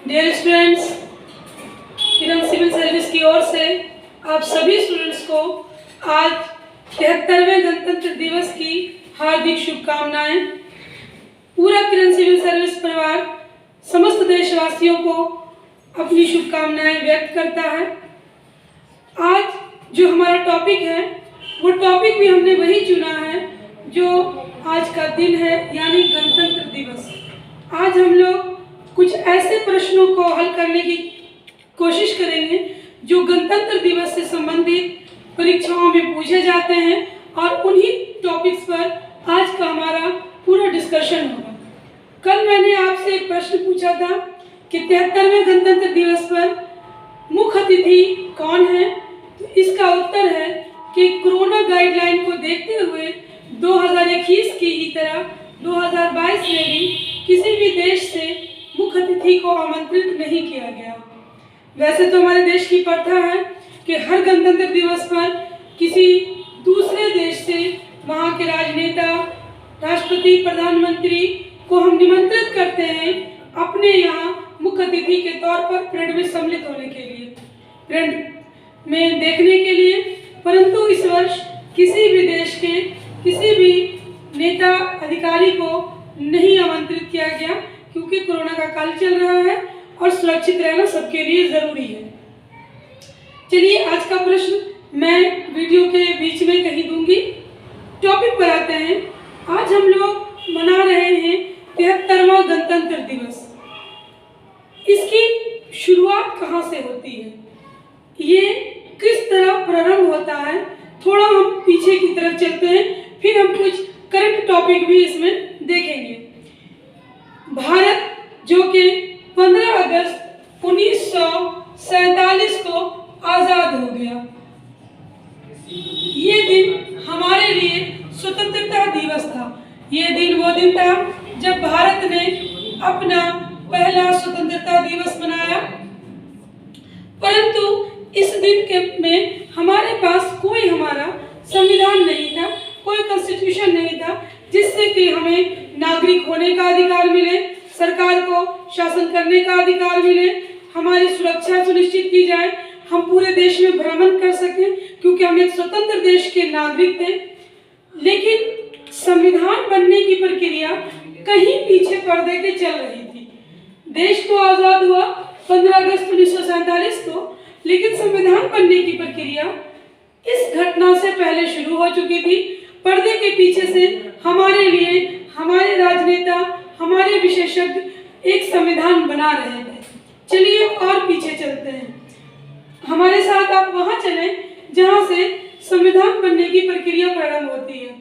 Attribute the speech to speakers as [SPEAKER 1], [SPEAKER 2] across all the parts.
[SPEAKER 1] Dear students, किरण civil service की ओर से आप सभी स्टूडेंट्स को आज 73वें गणतंत्र दिवस की हार्दिक शुभकामनाएं। पूरा किरण सिविल सर्विस परिवार समस्त देशवासियों को अपनी शुभकामनाएं व्यक्त करता है। आज जो हमारा टॉपिक है वो टॉपिक भी हमने वही चुना है जो आज का दिन है, यानी गणतंत्र दिवस। आज हम लोग कुछ ऐसे प्रश्नों को हल करने की कोशिश करेंगे जो गणतंत्र दिवस से संबंधित परीक्षाओं में पूछे जाते हैं और उन्हीं टॉपिक्स पर आज का हमारा पूरा डिस्कशन होगा। कल मैंने आपसे एक प्रश्न पूछा था कि 73वें गणतंत्र दिवस पर मुख्य अतिथि कौन है, तो इसका उत्तर है कि कोरोना गाइडलाइन को देखते हुए 2021 की ही तरह 2022 में भी किसी भी देश से मुख्य अतिथि को आमंत्रित नहीं किया गया। वैसे तो हमारे देश की प्रथा है कि हर गणतंत्र दिवस पर किसी दूसरे देश से वहाँ के राजनेता, राष्ट्रपति, प्रधानमंत्री को हम निमंत्रित करते हैं अपने यहाँ मुख्य अतिथि के तौर पर परेड में सम्मिलित होने के लिए, परेड में देखने के लिए। परंतु इस वर्ष किसी भी देश के किसी भी नेता, अधिकारी को नहीं आमंत्रित किया गया, क्योंकि कोरोना का काल चल रहा है और सुरक्षित रहना सबके लिए जरूरी है। चलिए, आज का प्रश्न मैं वीडियो के बीच में कहीं दूंगी। टॉपिक पर आते हैं। आज हम लोग मना रहे हैं 73वां गणतंत्र दिवस। इसकी शुरुआत कहाँ से होती है, ये किस तरह प्रारंभ होता है, थोड़ा हम पीछे की तरफ चलते हैं, फिर हम कुछ करंट टॉपिक भी इसमें देखेंगे। भारत जो कि 15 अगस्त 1947 को आज़ाद हो गया, ये दिन हमारे लिए स्वतंत्रता दिवस था। ये दिन वो दिन था जब भारत ने अपना पहला स्वतंत्रता दिवस मनाया। परंतु इस दिन के में हमारे पास कोई हमारा संविधान नहीं था, कोई कॉन्स्टिट्यूशन नहीं था जिससे कि हमें नागरिक होने का अधिकार मिले, सरकार को शासन करने का अधिकार मिले, हमारी सुरक्षा सुनिश्चित की जाए, हम पूरे देश में भ्रमण कर सकें, क्योंकि हम एक स्वतंत्र देश के नागरिक थे। लेकिन संविधान बनने की प्रक्रिया कहीं पीछे पर्दे के चल रही थी। देश तो आज़ाद हुआ 15 अगस्त 1947 को, लेकिन संविधान बनने की प्रक्रिया इस घटना से पहले शुरू हो चुकी थी। पर्दे के पीछे से हमारे लिए हमारे राजनेता, हमारे विशेषज्ञ एक संविधान बना रहे थे। चलिए और पीछे चलते हैं। हमारे साथ आप वहां चलें जहां से संविधान बनने की प्रक्रिया प्रारंभ होती है।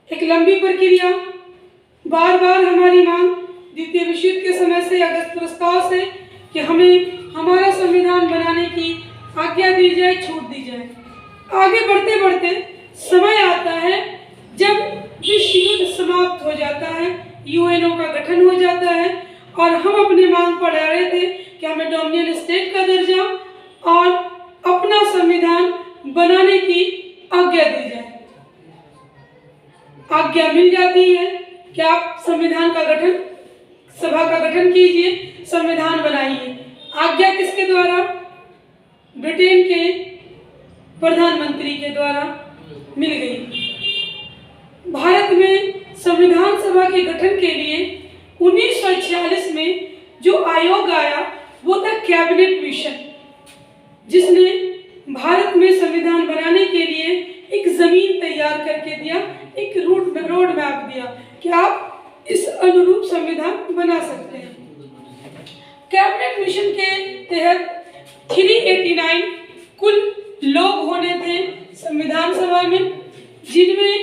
[SPEAKER 1] एक लंबी प्रक्रिया, बार बार हमारी मांग द्वितीय विश्व युद्ध के समय से, अगस्त प्रस्ताव से, कि हमें हमारा संविधान बनाने की आज्ञा दी जाए, छूट दी जाए। आगे बढ़ते बढ़ते समय आता है जब विश्व युद्ध समाप्त हो जाता है, यूएनओ का गठन हो जाता है और हम अपनी मांग पर अड़े थे कि हमें डोमिनियन स्टेट का दर्जा और अपना संविधान बनाने की आज्ञा दी जाए। आज्ञा मिल जाती है कि आप संविधान का गठन, सभा का गठन कीजिए, संविधान बनाइए। आज्ञा किसके द्वारा? ब्रिटेन के प्रधानमंत्री के द्वारा मिल गई। भारत में संविधान सभा के गठन के लिए 1946 में जो आयोग आया वो था कैबिनेट मिशन, जिसने भारत में संविधान बनाने के लिए एक जमीन तैयार करके दिया, एक रोड मैप दिया कि आप इस अनुरूप संविधान बना सकते हैं। कैबिनेट मिशन के तहत 389 कुल लोग होने थे संविधान सभा में, जिनमें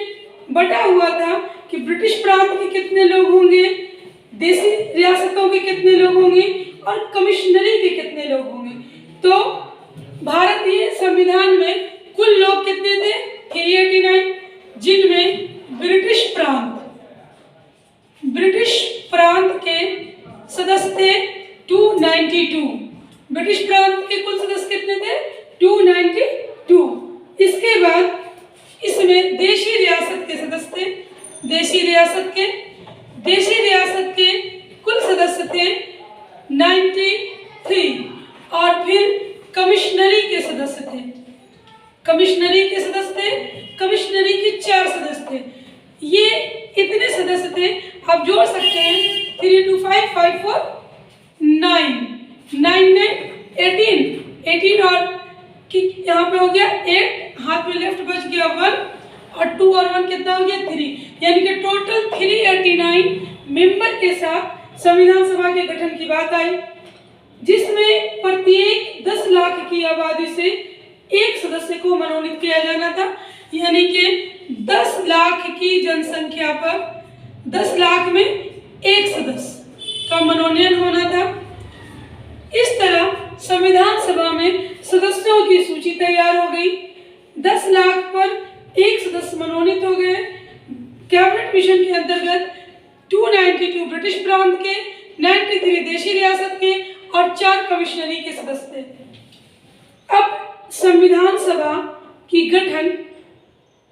[SPEAKER 1] बटा हुआ था कि ब्रिटिश प्रांत के कितने लोग होंगे, देसी रियासतों के कितने लोग होंगे और कमिश्नरी के कितने लोग होंगे। तो भारतीय संविधान में कुल लोग कितने थे? 389, जिनमें ब्रिटिश प्रांत के सदस्य थे 292। ब्रिटिश प्रांत के कुल सदस्य कितने थे? 292। इसके बाद इसमें देशी रियासत के सदस्य थे। देशी रियासत के कुल सदस्य थे 90 कमिश्नरी के सदस्य थे, कमिश्नरी के 4 सदस्य थे। ये इतने सदस्य थे, आप जोड़ सकते हैं 3 2 5 5 4 9 9 9 18 और कि यहाँ पे हो गया 8, हाथ में लेफ्ट बच गया 1 और 2 और 1 कितना हो गया 3, यानी कि टोटल 389 मेंबर के साथ संविधान सभा के गठन की बात आई, जिसमें प्रत्येक 10 लाख की आबादी से एक सदस्य को मनोनीत किया जाना था, यानी कि 10 लाख की जनसंख्या पर 10 लाख में एक सदस्य का मनोनयन होना था। इस तरह संविधान सभा में सदस्यों की सूची तैयार हो गई। 10 लाख पर एक सदस्य मनोनीत हो गए। कैबिनेट मिशन के अंतर्गत 292 ब्रिटिश प्रांत के, 93 देशी रियासत के और 4 कमिश्नरी के सदस्य थे। अब संविधान सभा की गठन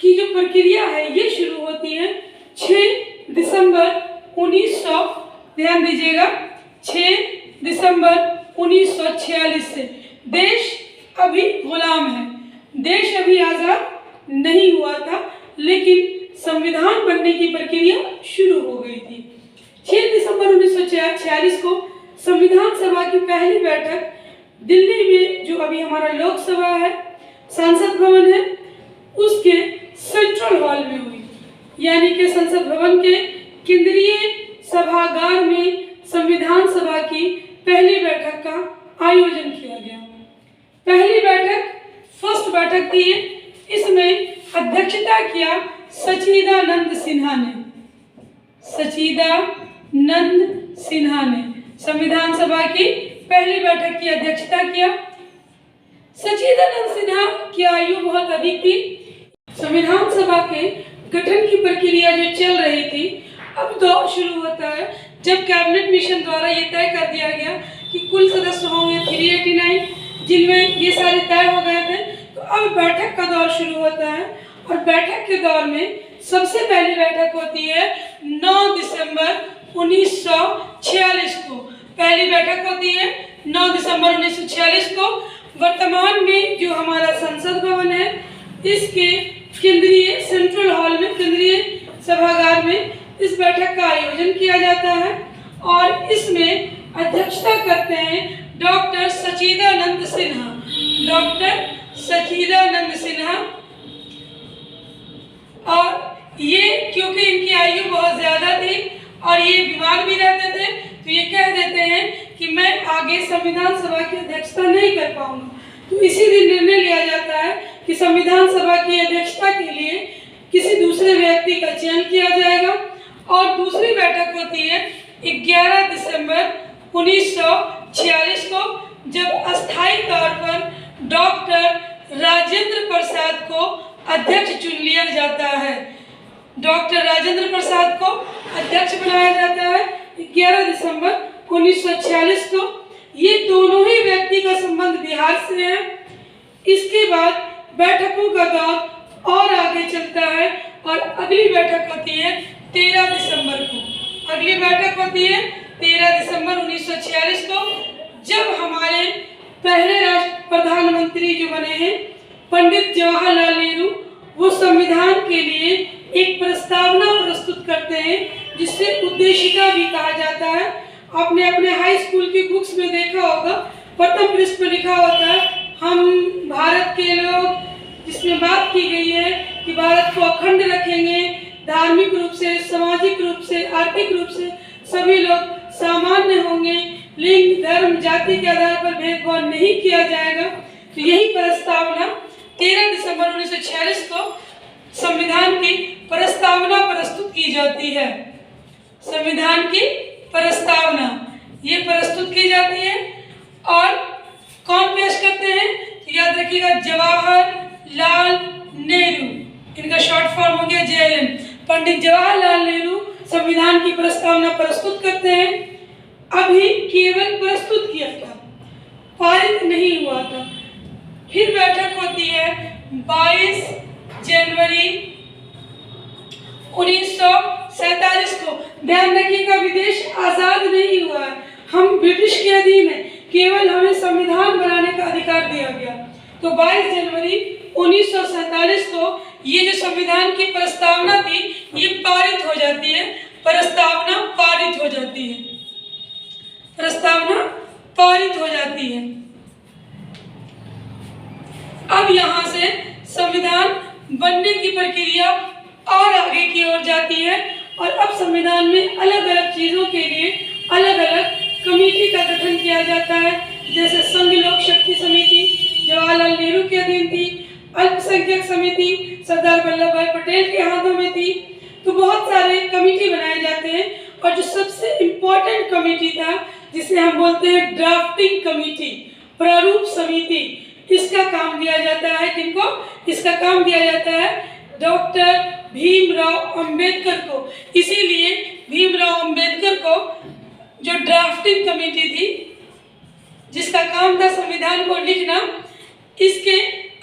[SPEAKER 1] की जो प्रक्रिया है ये शुरू होती है 6 दिसंबर 1900, ध्यान दीजिएगा 6 दिसंबर 1946 से। देश अभी गुलाम है, देश अभी आज़ाद नहीं हुआ था, लेकिन संविधान बनने की प्रक्रिया शुरू हो गई थी। 6 दिसंबर 1946 को संविधान सभा की पहली बैठक दिल्ली में, जो अभी हमारा लोकसभा है, संसद भवन है, उसके सेंट्रल हॉल में हुई, यानी कि संसद भवन के केंद्रीय सभागार में संविधान सभा की पहली बैठक का आयोजन किया गया। पहली बैठक फर्स्ट बैठक थी। इसमें अध्यक्षता किया सचिदानंद सिन्हा ने। सचिदानंद सिन्हा ने संविधान सभा की पहली बैठक की अध्यक्षता किया। सचिदानंद सिन्हा की आयु बहुत अधिक थी। संविधान सभा के गठन की प्रक्रिया जो चल रही थी, अब दौर शुरू होता है जब कैबिनेट मिशन द्वारा ये तय कर दिया गया कि कुल सदस्य होंगे 389, जिनमें ये सारे तय हो गए थे। तो अब बैठक का दौर शुरू होता है और बैठक के दौर में सबसे पहली बैठक होती है 9 दिसंबर 1946 को। पहली बैठक होती है 9 दिसंबर 1946 को। वर्तमान में जो हमारा संसद भवन है, इसके केंद्रीय सेंट्रल हॉल में, केंद्रीय सभागार में इस बैठक का आयोजन किया जाता है और इसमें अध्यक्षता करते हैं डॉक्टर सचिदानंद सिन्हा। डॉक्टर सचिदानंद सिन्हा, और ये क्योंकि इनकी आयु बहुत ज़्यादा थी और ये बीमार भी रहते थे, तो ये कह देते हैं कि मैं आगे संविधान सभा की अध्यक्षता नहीं कर पाऊंगा। तो इसी दिन निर्णय लिया जाता है कि संविधान सभा की अध्यक्षता के लिए किसी दूसरे व्यक्ति का चयन किया जाएगा और दूसरी बैठक होती है 11 दिसंबर 1946 को, जब अस्थायी तौर पर डॉक्टर राजेंद्र प्रसाद को अध्यक्ष चुन लिया जाता है। डॉक्टर राजेंद्र प्रसाद को अध्यक्ष बनाया जाता है 11 दिसंबर 1946 को। ये दोनों ही व्यक्ति का संबंध बिहार से है। इसके बाद बैठकों का दौर और आगे चलता है और अगली बैठक होती है 13 दिसंबर को। अगली बैठक होती है 13 दिसंबर 1946 को, जब हमारे पहले राष्ट्र प्रधानमंत्री जो बने हैं पंडित जवाहरलाल नेहरू, वो संविधान के लिए एक प्रस्तावना प्रस्तुत करते हैं, जिससे उद्देशिका भी कहा जाता है। आपने अपने हाई स्कूल की बुक्स में देखा होगा, प्रथम पृष्ठ पर लिखा होता है हम भारत के लोग, जिसमें बात की गई है कि भारत को अखंड रखेंगे, धार्मिक रूप से, सामाजिक रूप से, आर्थिक रूप से सभी लोग सामान्य होंगे, लिंग, धर्म, जाति के आधार पर भेदभाव नहीं किया जाएगा। तो यही प्रस्तावना 13 दिसंबर 1946 को संविधान की प्रस्तावना प्रस्तुत की जाती है। संविधान की प्रस्तावना ये प्रस्तुत की जाती है और कौन पेश करते हैं? तो याद रखिएगा, जवाहरलाल नेहरू, इनका शॉर्ट फॉर्म हो गया JLN। पंडित जवाहरलाल नेहरू संविधान की प्रस्तावना प्रस्तुत करते हैं। अभी केवल प्रस्तुत किया था, पारित नहीं हुआ था। फिर बैठक होती है 22 जनवरी 1947 को। ध्यान रखिएगा, विदेश आजाद नहीं हुआ है, हम ब्रिटिश के अधीन हैं, केवल हमें संविधान बनाने का अधिकार दिया गया। तो 22 जनवरी 1947 को ये जो संविधान की प्रस्तावना थी ये पारित हो जाती है, प्रस्तावना पारित हो जाती है, प्रस्तावना पारित हो जाती है। अब यहाँ से संविधान बनने की प्रक्रिया और आगे की ओर जाती है और अब संविधान में अलग अलग चीजों के लिए अलग अलग कमेटी का गठन किया जाता है, जैसे संघ लोक शक्ति समिति जवाहरलाल नेहरू के अधीन थी, अल्पसंख्यक समिति सरदार वल्लभ भाई पटेल के हाथों में थी। तो बहुत सारे कमेटी बनाए जाते हैं और जो सबसे इम्पोर्टेंट कमेटी था जिसे हम बोलते हैं ड्राफ्टिंग कमेटी, प्रारूप समिति, इसका काम दिया जाता है किनको? इसका काम दिया जाता है डॉक्टर भीमराव अंबेडकर को। इसीलिए भीमराव अंबेडकर को जो ड्राफ्टिंग कमेटी थी जिसका काम था संविधान को लिखना, इसके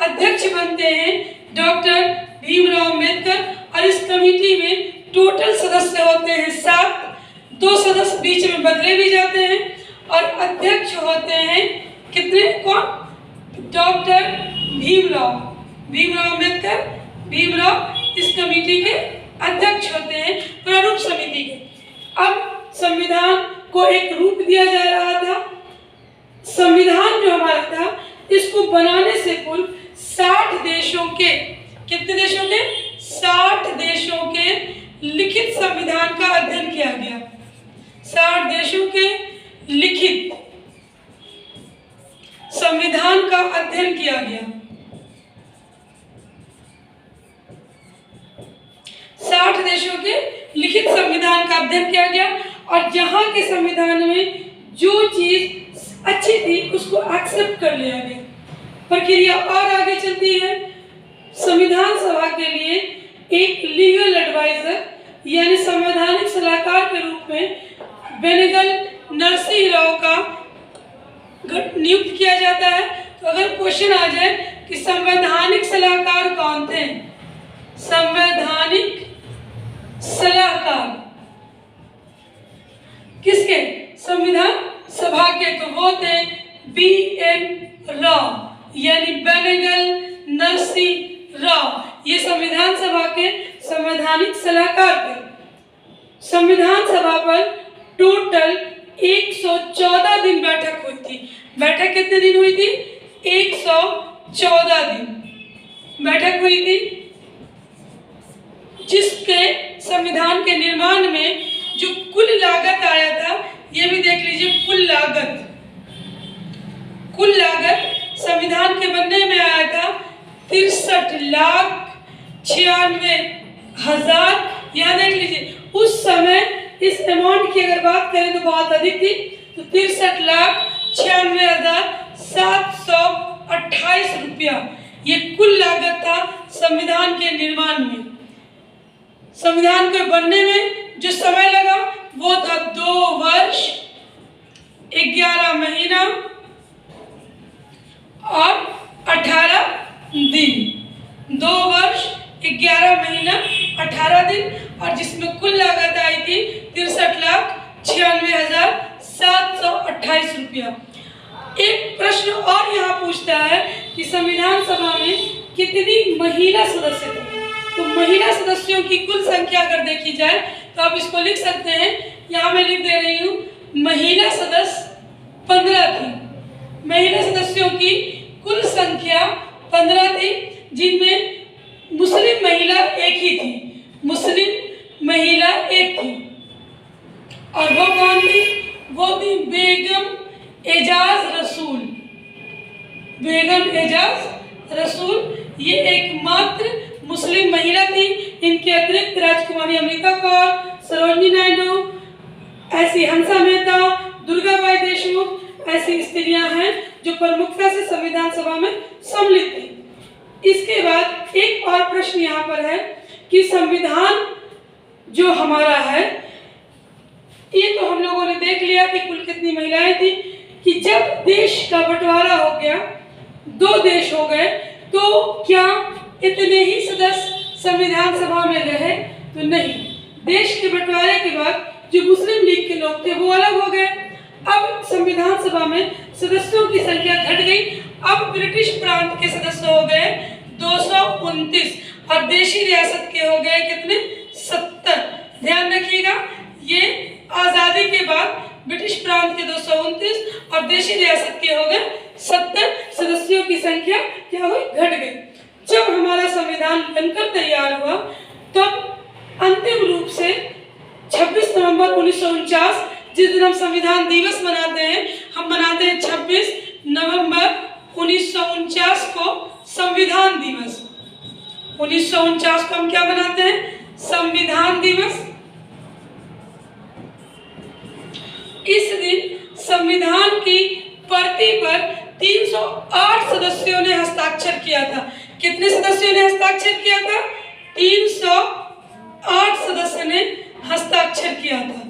[SPEAKER 1] अध्यक्ष बनते हैं डॉक्टर भीमराव अंबेडकर और इस कमेटी में टोटल सदस्य होते हैं 7, 2 सदस्य बीच में बदले भी जाते हैं और अध्यक्ष होते हैं कितने? कौन? डॉक्टर भीमराव अंबेडकर, भीमराव इस कमेटी के अध्यक्ष होते हैं प्रारूप समिति के। अब संविधान को एक रूप दिया जा रहा था। संविधान जो हमारा था इसको बनाने से पूर्व 60 देशों के, कितने देशों के? 60 देशों के लिखित संविधान का अध्ययन किया गया। 60 देशों के लिखित संविधान का अध्ययन किया गया। 60 देशों के लिखित संविधान का अध्ययन किया गया और जहां के संविधान में जो चीज अच्छी थी उसको एक्सेप्ट कर लिया गया। प्रक्रिया और आगे चलती है। संविधान सभा के लिए एक लीगल एडवाइजर यानी संवैधानिक सलाहकार के रूप में बेनेगल नरसिंह राव का नियुक्त किया जाता है। तो अगर क्वेश्चन आ जाए कि संवैधानिक सलाहकार कौन थे? संवैधानिक सलाहकार किसके? संविधान सभा के। तो वो थे BN राव यानी बेनेगल नरसिंह राव। ये संविधान सभा के संवैधानिक सलाहकार थे। संविधान सभा पर टोटल 114 दिन बैठक हुई थी। बैठक कितने दिन हुई थी? 114 दिन बैठक हुई थी, जिसके संविधान के निर्माण में जो कुल लागत आया था ये भी देख लीजिए। कुल लागत संविधान के बनने में आया था 63,96,000। यहाँ देख लीजिए उस समय इस अमाउंट की अगर बात करें तो बहुत अधिक थी। तो 63,96,728 रुपया ये कुल लागत था संविधान के निर्माण में। संविधान के बनने में जो समय लगा वो था 2 वर्ष 11 महीना और 18 दिन। 2 वर्ष 11 महीना 18 दिन और जिसमें कुल लागत आई थी 63,96,728 रुपया। एक प्रश्न और यहाँ पूछता है कि संविधान सभा में कितनी महिला सदस्य थे? तो महिला सदस्यों की कुल संख्या अगर देखी जाए तो आप इसको लिख सकते हैं। यहाँ मैं लिख दे रही हूँ महिला सदस्य 15 थी। महिला सदस्यों की कुल संख्या 15 थी, जिनमें मुस्लिम महिला एक ही थी। मुस्लिम महिला एक थी और वो कौन थी? वो थी बेगम एजाज रसूल। बेगम एजाज रसूल ये एकमात्र मुस्लिम महिला थी। इनके अतिरिक्त राजकुमारी अमृता कौर, सरोजिनी नायडू, ऐसी हंसा मेहता, दुर्गाबाई देशमुख ऐसी स्त्रियां हैं जो प्रमुखता से संविधान सभा में सम्मिलित थी। इसके बाद एक और प्रश्न यहाँ पर है कि संविधान जो हमारा है ये तो हम लोगों ने देख लिया कि कुल कितनी महिलाएं थी, कि जब देश का बंटवारा हो गया, 2 देश हो गए, तो क्या इतने ही सदस्य संविधान सभा में रहे? तो नहीं। देश के बंटवारे के बाद जो मुस्लिम लीग के लोग थे वो अलग हो गए। अब संविधान सभा में सदस्यों की संख्या घट गई। अब ब्रिटिश प्रांत के सदस्य हो गए 229 और देशी रियासत के हो गए कितने 70। ध्यान रखिएगा, ये आजादी के बाद ब्रिटिश प्रांत के 229 और देशी रियासत के हो गए 70। सदस्यों की संख्या क्या हुई, घट गई। जब हमारा संविधान बनकर तैयार हुआ तब अंतिम रूप से 26 नवंबर 1949, जिस दिन हम संविधान दिवस मनाते हैं, हम मनाते हैं 26 नवंबर 1949 को संविधान दिवस। 1949 को हम क्या मनाते हैं, संविधान दिवस। इस दिन संविधान की प्रति पर 308 सदस्यों ने हस्ताक्षर किया था। कितने सदस्यों ने हस्ताक्षर किया था, 308 सदस्य ने हस्ताक्षर किया था।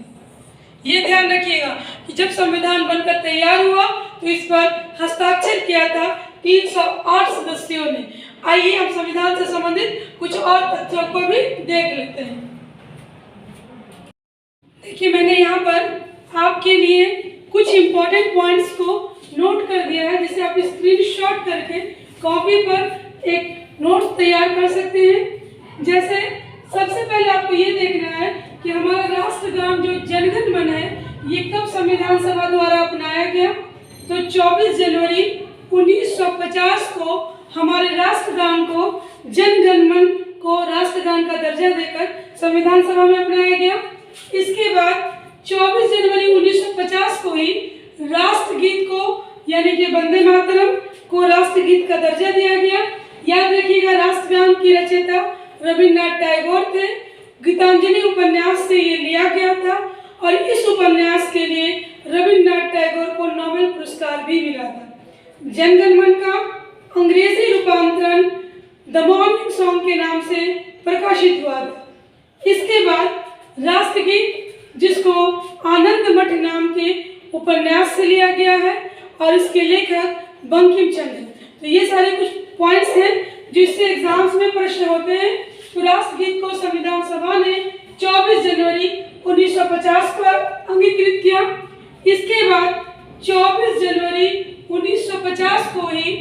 [SPEAKER 1] ये ध्यान रखिएगा कि जब संविधान बनकर तैयार हुआ तो इस पर हस्ताक्षर किया था 308 सदस्यों ने। आइए हम संविधान से संबंधित कुछ और तथ्यों को भी देख लेते हैं। देखिए, मैंने यहाँ पर आपके लिए कुछ इंपॉर्टेंट पॉइंट्स को नोट कर दिया है, जिसे आप स्क्रीनशॉट करके कॉपी पर एक नोट्स तैयार कर सकते हैं। जैसे सबसे पहले आपको ये देखना है कि हमारा राष्ट्रगान जो जनगण मन है, ये कब संविधान सभा द्वारा अपनाया गया। तो 24 जनवरी 1950 को हमारे राष्ट्रगान को, जनगण मन को राष्ट्रगान का दर्जा देकर संविधान सभा में अपनाया गया। इसके बाद 24 जनवरी 1950 को ही राष्ट्रगीत को, यानी कि वंदे मातरम को राष्ट्रगीत का दर्जा दिया गया। याद रखिएगा, राष्ट्रगान की रचयिता रविन्द्रनाथ टैगोर थे। गीतांजलि उपन्यास से ये लिया गया था और इस उपन्यास के लिए रविन्द्रनाथ टैगोर को नोबेल पुरस्कार भी मिला था। जनगण मन का अंग्रेजी रूपांतरण द मॉर्निंग सॉन्ग के नाम से प्रकाशित हुआ था। इसके बाद राष्ट्रगीत, जिसको आनंद मठ नाम के उपन्यास से लिया गया है और इसके लेखक बंकिम चंद्र। तो ये सारे कुछ पॉइंट्स हैं जिससे एग्जाम्स में प्रश्न होते हैं। तो राष्ट्रगीत को संविधान सभा ने 24 जनवरी 1950 को अंगीकृत किया। इसके बाद 24 जनवरी 1950 को ही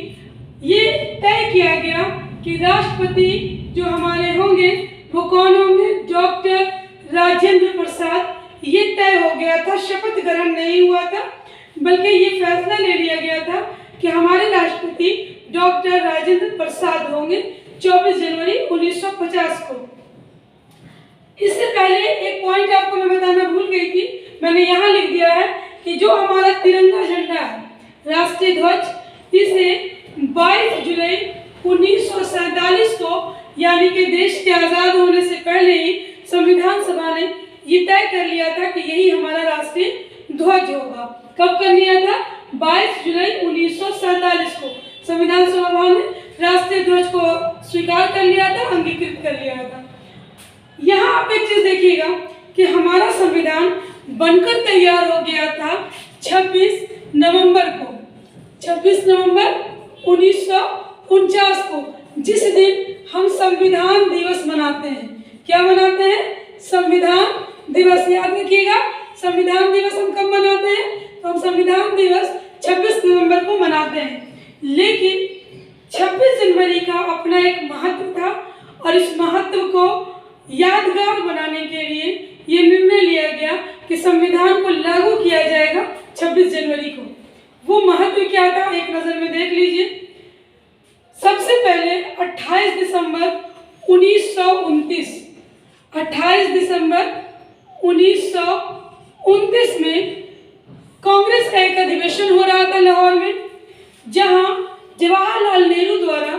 [SPEAKER 1] ये तय किया गया कि राष्ट्रपति जो हमारे होंगे वो कौन होंगे, डॉक्टर राजेंद्र प्रसाद। ये तय हो गया था, शपथ ग्रहण नहीं हुआ था, बल्कि ये फैसला ले लिया गया था कि हमारे राष्ट्रपति डॉक्टर राजेंद्र प्रसाद होंगे 24 जनवरी 1950 को। इससे पहले एक पॉइंट आपको मैं बताना भूल गई थी, मैंने यहाँ लिख दिया है कि जो हमारा तिरंगा झंडा है, राष्ट्रीय ध्वज, इसे 22 जुलाई 1947 को, यानी कि देश के आज़ाद होने से पहले ही संविधान सभा ने ये तय कर लिया था कि यही हमारा राष्ट्रीय ध्वज होगा। कब कर लिया था, 22 जुलाई 1947 को संविधान सभा ने राष्ट्रीय ध्वज को स्वीकार कर लिया था, अंगीकृत कर लिया था। यहाँ आप एक चीज देखिएगा कि हमारा संविधान बनकर तैयार हो गया था 26 नवंबर को, 26 नवंबर 1949 को, जिस दिन हम संविधान दिवस मनाते हैं। क्या मनाते हैं, संविधान दिवस। याद रखिएगा, संविधान दिवस हम कब मनाते हैं, तो हम संविधान दिवस 26 नवंबर को मनाते हैं। लेकिन 26 जनवरी का अपना एक महत्व था और इस महत्व को यादगार बनाने के लिए ये निर्णय लिया गया कि संविधान को लागू किया जाएगा 26 जनवरी को। वो महत्व क्या था, एक नजर में देख लीजिए। सबसे पहले 28 दिसंबर 1929, 28 दिसंबर 1929 में कांग्रेस का एक अधिवेशन हो रहा था लाहौर में, जहां जवाहरलाल नेहरू द्वारा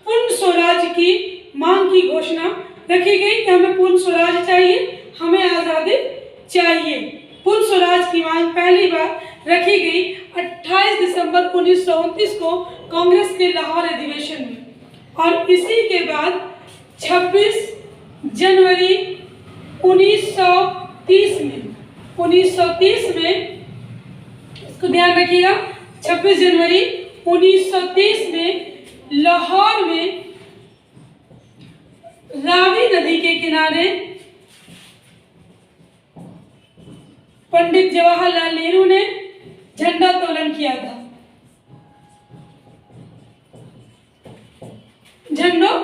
[SPEAKER 1] पूर्ण स्वराज की मांग की घोषणा रखी गई कि हमें पूर्ण स्वराज चाहिए, हमें आज़ादी चाहिए। पूर्ण स्वराज की मांग पहली बार रखी गई 28 दिसंबर 1929 को कांग्रेस के लाहौर अधिवेशन में। और इसी के बाद 26 जनवरी 1930 में, इसको ध्यान रखिएगा, 26 जनवरी 1930 में लाहौर में रावी नदी के किनारे पंडित जवाहरलाल नेहरू ने झंडोत्तोलन किया था। झंडोत्तोलन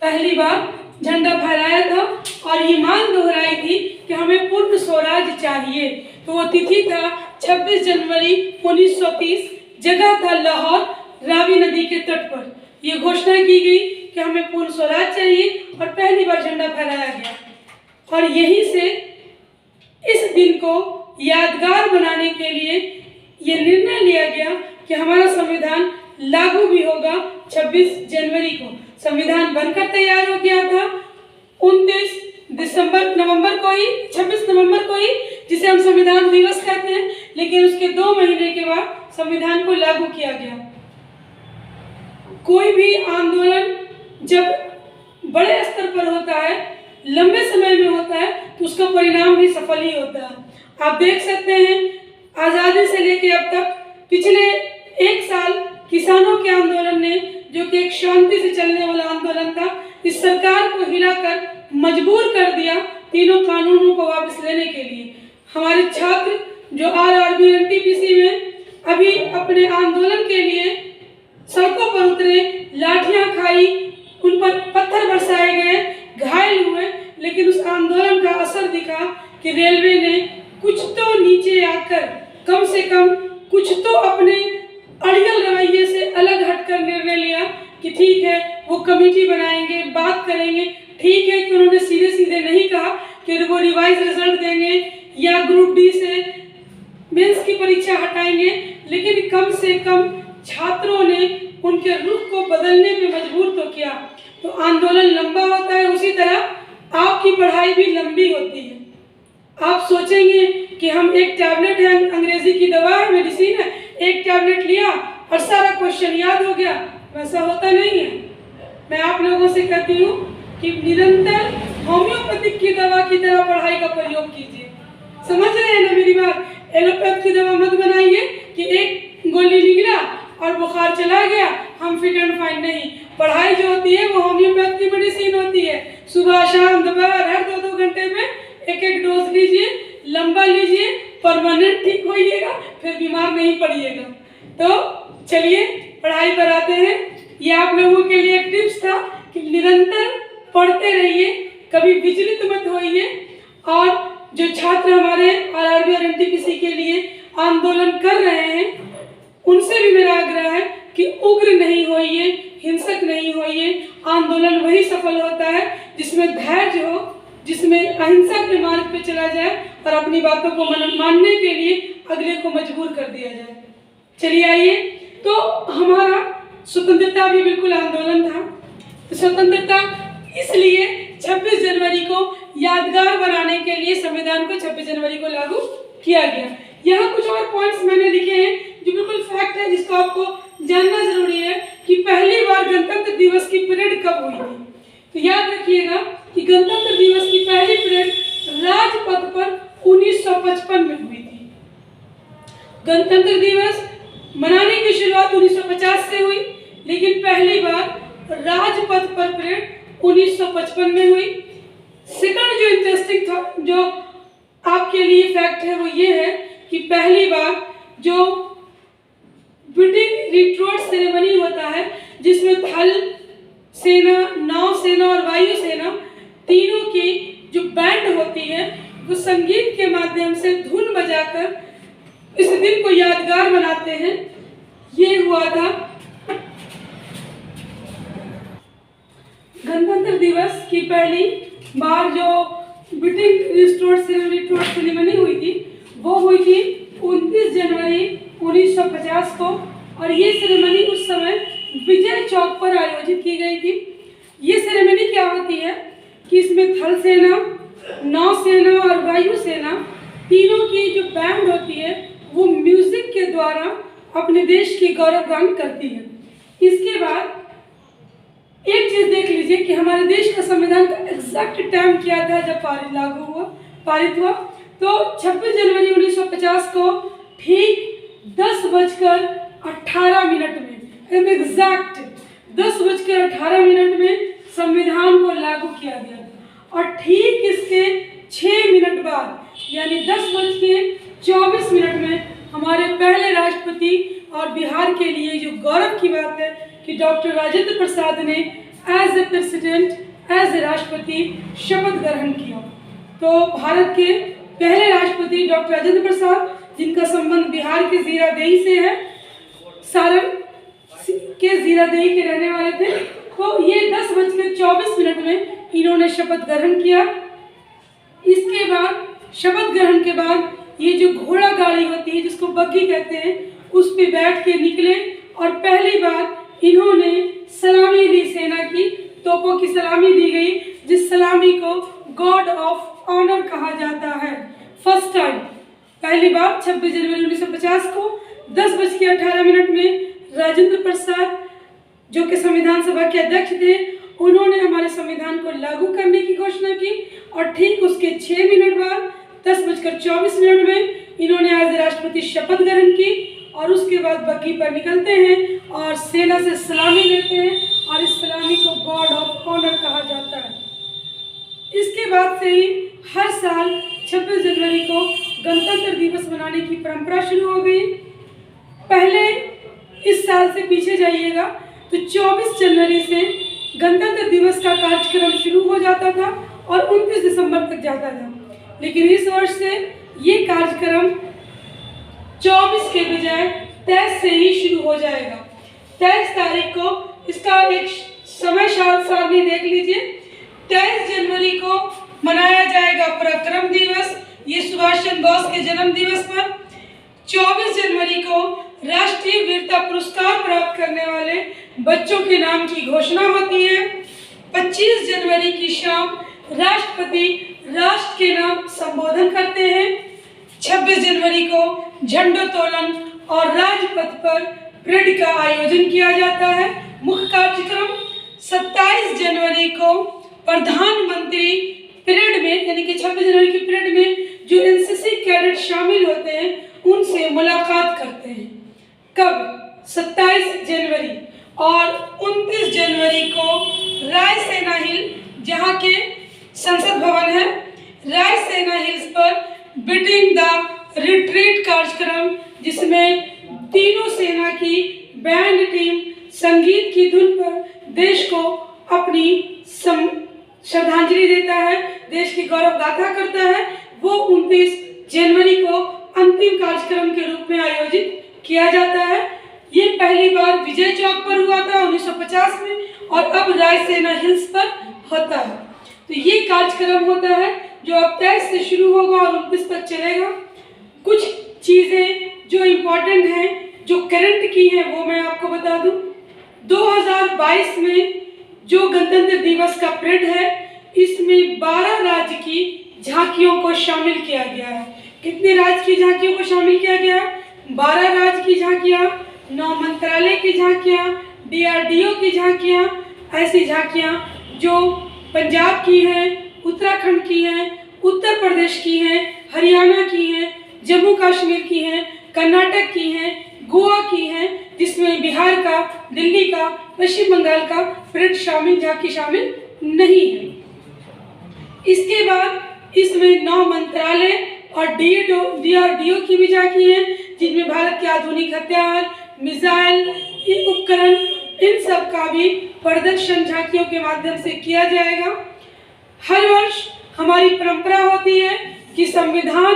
[SPEAKER 1] पहली बार झंडा फहराया था और ये मांग दोहराई थी कि हमें पूर्ण स्वराज चाहिए। तो वो तिथि था 26 जनवरी 1930, जगह था लाहौर, रावी नदी के तट पर। ये घोषणा की गई कि हमें पूर्ण स्वराज चाहिए और पहली बार झंडा फहराया गया। और यहीं से इस दिन को यादगार बनाने के लिए ये निर्णय लिया गया कि हमारा संविधान लागू भी होगा 26 जनवरी को। संविधान बनकर तैयार हो गया था 26 नवंबर को ही, जिसे हम संविधान दिवस कहते हैं, लेकिन उसके 2 महीने के बाद संविधान को लागू किया गया। कोई भी आंदोलन जब बड़े स्तर पर होता है, लंबे समय में होता है, तो उसका परिणाम भी सफल ही होता है। आप देख सकते हैं आज़ादी से लेकर अब तक पिछले 1 साल किसानों के आंदोलन ने, जो कि एक शांति से चलने वाला आंदोलन था, इस सरकार को हिलाकर मजबूर कर दिया तीनों कानूनों को वापस लेने के लिए। हमारे छात्र जो आरआरबी एनटीपीसी में अभी अपने आंदोलन के लिए सड़कों पर उतरे, लाठियां खाई, उन पर पत्थर बरसाए गए, घायल हुए, लेकिन उस आंदोलन का असर दिखा कि रेलवे ने कुछ तो नीचे आकर कम से कम कुछ तो अपने अड़ियल रवैये से अलग हटकर निर्णय लिया कि ठीक है वो कमेटी बनाएंगे, बात करेंगे। ठीक है कि उन्होंने सीधे सीधे नहीं कहा कि वो रिवाइज रिजल्ट देंगे या ग्रुप डी से मेंस की परीक्षा हटाएंगे, लेकिन कम से कम छात्रों ने उनके रुख को बदलने में मजबूर तो किया। तो आंदोलन लंबा होता है, उसी तरह आपकी पढ़ाई भी लंबी होती है। आप सोचेंगे कि हम एक टैबलेट है, अंग्रेजी की दवा है, मेडिसिन है, एक टैबलेट लिया और सारा क्वेश्चन याद हो गया। वैसा होता नहीं है। मैं आप लोगों से कहती हूँ कि निरंतर होम्योपैथिक की दवा की तरह पढ़ाई का प्रयोग कीजिए। समझ रहे हैं ना मेरी बात? एलोपैथ की दवा मत बनाइए कि एक गोली निकला और बुखार चला गया, हम फिट एंड फाइन। नहीं, पढ़ाई जो होती है वो होम्योपैथ की मेडिसिन होती है। सुबह शाम दोपहर हर 2-2 घंटे में एक डोज लीजिए, लंबा लीजिए, परमानेंट ठीक होइएगा, फिर बीमार नहीं पड़िएगा। तो चलिए पढ़ाई पर आते हैं। ये आप लोगों के लिए एक टिप्स था कि निरंतर पढ़ते रहिए, कभी विचलित मत होइए। और जो छात्र हमारे आरआरबी और एनटीपीसी के लिए आंदोलन कर रहे हैं, उनसे भी मेरा आग्रह है कि उग्र नहीं होइए, हिंसक नहीं होइए। आंदोलन वही सफल होता है जिसमें धैर्य हो, जिसमें अहिंसा के मार्ग पे चला जाए और अपनी बातों को मानने के लिए अगले को मजबूर कर दिया जाए। चलिए आइए, तो हमारा स्वतंत्रता भी बिल्कुल आंदोलन था। तो स्वतंत्रता इसलिए 26 जनवरी को यादगार बनाने के लिए संविधान को 26 जनवरी को लागू किया गया। यहाँ कुछ और पॉइंट्स मैंने लिखे हैं जो बिल्कुल फैक्ट है, जिसको आपको जानना जरूरी है कि पहली बार गणतंत्र दिवस की परेड कब हुई थी। तो याद रखिएगा कि गणतंत्र दिवस की पहली परेड राजपथ पर 1955 में हुई थी। गणतंत्र दिवस मनाने की शुरुआत 1950 से हुई, लेकिन पहली बार राजपथ पर परेड 1955 में हुई। सेकंड जो इंटरेस्टिंग था, जो आपके लिए फैक्ट है, वो ये है कि पहली बार जो ब्रिटिश रिट्रीट सेरेमनी होता है, जिसमें थल सेना, नौ सेना और वायु सेना तीनों की जो बैंड होती है, वो संगीत के माध्यम से धुन बजाकर इस दिन को यादगार बनाते हैं। ये हुआ था गणतंत्र दिवस की पहली बार जो ब्रिटिश रिट्रीट सेरेमनी हुई थी, वो हुई थी 29 जनवरी 1950 को। और ये सेरेमनी उस समय विजय चौक पर आयोजित की गई थी। ये सेरेमनी क्या होती है कि इसमें थल सेना, नौ सेना और वायु सेना तीनों की जो बैंड होती है, वो म्यूजिक के द्वारा अपने देश की गौरवगान करती है। इसके बाद एक चीज देख लीजिए कि हमारे देश का संविधान का एग्जैक्ट टाइम क्या था जब पारित हुआ। तो 26 जनवरी 1950 को ठीक 10:18 में, एग्जैक्ट 10:18 में संविधान को लागू किया गया था। और ठीक इसके 6 मिनट बाद, यानी 10:24 में हमारे पहले राष्ट्रपति और बिहार के लिए जो गौरव की बात है कि डॉक्टर राजेंद्र प्रसाद ने as a president, as a राष्ट्रपति शपथ ग्रहण किया। तो भारत के पहले राष्ट्रपति डॉक्टर राजेंद्र प्रसाद, जिनका संबंध बिहार के जीरादेई से है, सारण के जीरादेई के रहने वाले थे। तो ये 10:24 में इन्होंने शपथ ग्रहण किया। इसके बाद शपथ ग्रहण के बाद ये जो घोड़ा गाड़ी होती है, जिसको बग्गी कहते हैं, उस पे बैठ के निकले और पहली बार इन्होंने सलामी दी सेना की, तोपों की सलामी दी गई, जिस सलामी को गॉड ऑफ ऑनर कहा जाता है। फर्स्ट टाइम, पहली बार 26 जनवरी 1950 को 10:18 में राजेंद्र प्रसाद, जो कि संविधान सभा के अध्यक्ष थे, उन्होंने हमारे संविधान को लागू करने की घोषणा की और ठीक उसके 6 मिनट बाद 10:24 में इन्होंने आज राष्ट्रपति शपथ ग्रहण की और उसके बाद बग्गी पर निकलते हैं और सेना से सलामी लेते हैं और इस सलामी को गॉड ऑफ ऑनर कहा जाता है। इसके बाद से ही हर साल 26 जनवरी को गणतंत्र दिवस मनाने की परंपरा शुरू हो गई। पहले इस साल से पीछे जाइएगा तो 24 जनवरी से गणतंत्र दिवस का कार्यक्रम शुरू हो जाता था और 29 दिसंबर तक जाता था, लेकिन इस वर्ष से ये कार्यक्रम 24 के बजाय 23 से ही शुरू हो जाएगा। 23 तारीख को इसका एक समय सारणी देख लीजिए। 23 जनवरी को मनाया जाएगा पराक्रम दिवस, ये सुभाष चंद्र बोस के जन्म दिवस पर। 24 जनवरी को राष्ट्रीय वीरता पुरस्कार प्राप्त करने वाले बच्चों के नाम की घोषणा होती है। 25 जनवरी की शाम राष्ट्रपति राष्ट्र के नाम संबोधन करते हैं। 26 जनवरी को झंडोत्तोलन और राजपथ पर परेड का आयोजन किया जाता है। मुख्य कार्यक्रम 27 जनवरी को प्रधानमंत्री परेड में, यानी कि 26 जनवरी की परेड में जो एनसीसी कैडेट शामिल होते हैं उनसे मुलाकात करते हैं। कब? 27 जनवरी। और 29 जनवरी को रायसेना हिल, जहाँ के संसद भवन है, रायसेना हिल्स पर बीटिंग द रिट्रीट कार्यक्रम, जिसमें तीनों सेना की बैंड टीम संगीत की धुन पर देश को अपनी श्रद्धांजलि देता है, देश की गौरव गाथा करता है, वो 29 जनवरी को अंतिम कार्यक्रम के रूप में आयोजित किया जाता है। ये पहली बार विजय चौक पर हुआ था 1950 में और अब रायसेना हिल्स पर होता है। तो ये कार्यक्रम होता है जो अब 23 से शुरू होगा और 29 तक चलेगा। कुछ चीज़ें जो इम्पोर्टेंट हैं, जो करंट की हैं, वो मैं आपको बता दूं। 2022 में जो गणतंत्र दिवस का परेड है, इसमें 12 राज्य की झांकियों को शामिल किया गया है। कितने राज्य की झांकियों को शामिल किया गया है? 12 राज्य की झांकियाँ, 9 मंत्रालय की झांकियाँ, DRDO की झांकियाँ, ऐसी झांकियाँ जो पंजाब की हैं, उत्तराखंड की हैं, उत्तर प्रदेश की हैं, हरियाणा की हैं, जम्मू कश्मीर की हैं, कर्नाटक की हैं, गोवा की हैं, जिसमें बिहार का, दिल्ली का, पश्चिम बंगाल का परेड शामिल, झांकी शामिल नहीं है। इसके बाद इसमें 9 मंत्रालय और DRDO की भी झांकी है, जिनमें भारत के आधुनिक हथियार, मिसाइल, उपकरण, इन सब का भी प्रदर्शन झांकियों के माध्यम से किया जाएगा। हर वर्ष हमारी परंपरा होती है कि संविधान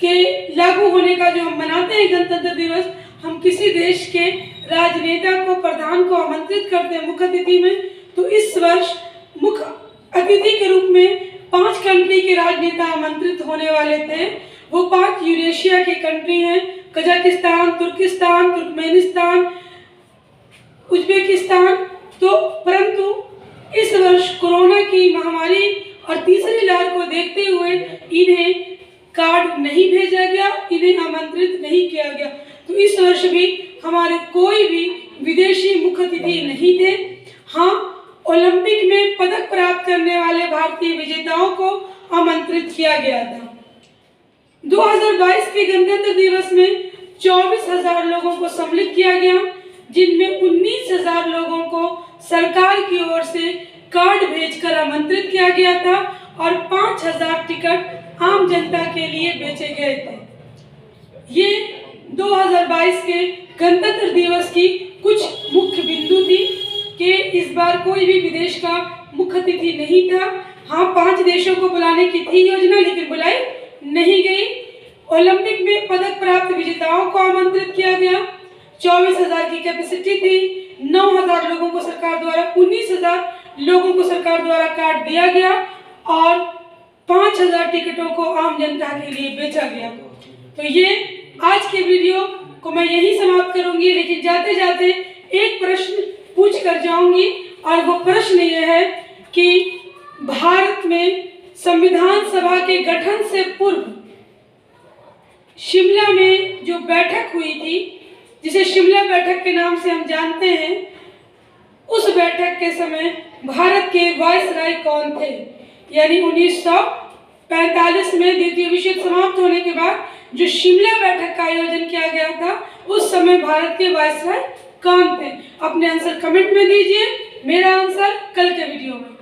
[SPEAKER 1] के लागू होने का जो हम मनाते हैं गणतंत्र दिवस, हम किसी देश के राजनेता को, प्रधान को आमंत्रित करते हैं मुख्य अतिथि में। तो इस वर्ष मुख्य अतिथि के रूप में 5 कंट्री के राजनेता आमंत्रित होने वाले थे। वो 5 यूरेशिया के कंट्री हैं, कजाकिस्तान, तुर्किस्तान, तुर्कमेनिस्तान, उज्बेकिस्तान। तो परंतु इस वर्ष कोरोना की महामारी और तीसरी लहर को देखते हुए इन्हें कार्ड नहीं भेजा गया, इन्हें आमंत्रित नहीं किया गया। तो इस वर्ष भी हमारे कोई भी विदेशी मुख्य अतिथि नहीं थे। हाँ, ओलंपिक में पदक प्राप्त करने वाले भारतीय विजेताओं को आमंत्रित किया गया था। 2022 के गणतंत्र दिवस में 24,000 लोगों को सम्मिलित किया गया, जिनमें 19,000 लोगों को सरकार की ओर से कार्ड भेजकर आमंत्रित किया गया था और 5,000 टिकट आम जनता के लिए बेचे गए थे। ये 2022 के गणतंत्र दिवस की कुछ मुख्य बिंदु थी। कि इस बार कोई भी विदेश का मुख्य अतिथि नहीं था। हाँ, 5 देशों को बुलाने की थी योजना, लेकिन बुलाई नहीं गई। ओलंपिक में पदक प्राप्त विजेताओं को आमंत्रित किया गया। 24,000 की कैपेसिटी थी। 9,000 लोगों को सरकार द्वारा 19,000 लोगों को सरकार द्वारा कार्ड दिया गया और 5,000 टिकटों को आम जनता के लिए बेचा गया। तो ये आज के वीडियो को मैं यही समाप्त करूंगी, लेकिन जाते जाते एक प्रश्न पूछ कर जाऊंगी और वो प्रश्न ये है कि भारत में संविधान सभा के गठन से पूर्व शिमला में जो बैठक हुई थी, जिसे शिमला बैठक के नाम से हम जानते हैं, उस बैठक के समय भारत के वायसराय कौन थे? यानी 1945 में द्वितीय विश्व युद्ध समाप्त होने के बाद जो शिमला बैठक का आयोजन किया गया था, उस समय भारत के वायसराय कौन थे? अपने आंसर कमेंट में दीजिए। मेरा आंसर कल के वीडियो में।